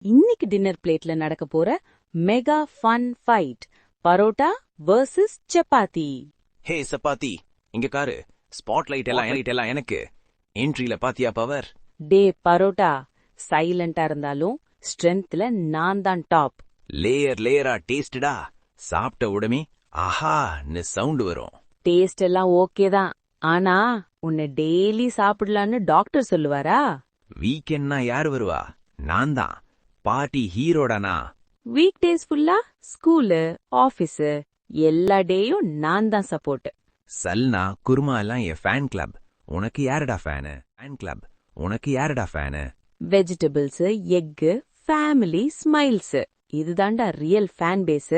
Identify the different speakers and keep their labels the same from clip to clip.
Speaker 1: இன்னைக்கு டின்னர் பிளேட்ல நடக்க போற mega fun fight parotta versus chapati.
Speaker 2: Hey chapati, இங்க காரு. ஸ்பாட்லைட் எல்லாம் எனக்கு. என்ட்ரில பாத்தியா பவர்?
Speaker 1: டே பரோட்டா, சைலண்டா இருந்தாலும் ஸ்ட்ரென்த்ல நான் தான் டாப்.
Speaker 2: லேயரா டேஸ்டடா. சாப்பிட்ட உடனே ஆஹான்னு சவுண்ட் வரும்.
Speaker 1: டேஸ்ட் எல்லாம் ஓகே தான், ஆனா உன்னை டெய்லி சாப்பிடலான்னு டாக்டர் சொல்லுவாரா?
Speaker 2: வீக்கெண்ட்னா யார் வருவா? நான் தான். பார்ட்டி ஹீரோடானா?
Speaker 1: வீக் டேஸ் ஃபுல்லா ஸ்கூலு ஆபீஸ் எல்லா டேயும் நான் தான் சப்போர்ட்.
Speaker 2: சல்னா குருமா எல்லாம் என் ஃபேன் கிளப். உனக்கு யாருடா ஃபேனு? Fan club. உனக்கு யாருடா fan?
Speaker 1: Vegetables, egg, family, smiles, இதுதான்டா ரியல் ஃபேன் பேஸ்.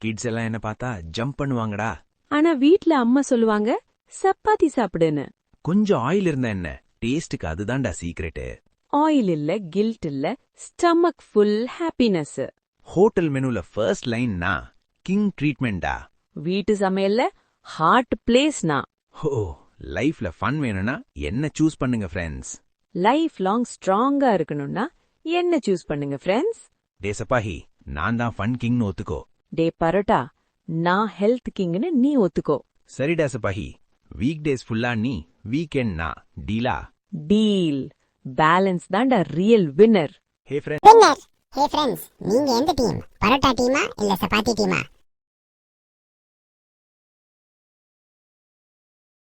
Speaker 2: கிட்ஸ் எல்லாம் என்ன பார்த்தா ஜம்ப் பண்ணுவாங்கடா.
Speaker 1: ஆனா வீட்ல அம்மா சொல்லுவாங்க சப்பாத்தி சாப்பிடுன்னு.
Speaker 2: கொஞ்சம் ஆயில் இருந்தா என்ன, டேஸ்டுக்கு அதுதான்டா சீக்ரெட்டு.
Speaker 1: ஆயில் இல்ல, கில்ட் இல்ல, ஸ்டமக் ஃபுல் ஹாப்பினஸ்.
Speaker 2: ஹோட்டல் மெனுல ஃபர்ஸ்ட் லைன்னா கிங் ட்ரீட்மெண்டா.
Speaker 1: வீட்டு சமையல்ல ஹார்ட் பிளேஸ்னா.
Speaker 2: ஹோ, லைஃப்ல ஃபன் வேணும்னா என்ன சூஸ் பண்ணுங்க ஃப்ரெண்ட்ஸ்.
Speaker 1: லைஃப் லாங் ஸ்ட்ராங்கா இருக்கணும்னா என்ன சூஸ் பண்ணுங்க ஃப்ரெண்ட்ஸ்.
Speaker 2: டே சப்பாஹி, நான் தான் ஃபன் கிங்னு ஒத்துக்கோ.
Speaker 1: டே பரோட்டா, நான் ஹெல்த் கிங்னு நீ ஒத்துக்கோ.
Speaker 2: சரிடா சப்பாஹி, வீக் டேஸ் ஃபுல்லா நீ, வீக்கெண்ட் நான். டீலா?
Speaker 1: டீல். பேலன்ஸ் தான்டா ரியல் வின்னர்.
Speaker 2: ஹே ஃப்ரெண்ட்.
Speaker 3: வின்னர். ஹே ஃப்ரெண்ட்ஸ், நீங்க எந்த டீம்? பரோட்டா டீமா இல்ல சப்பாத்தி டீமா?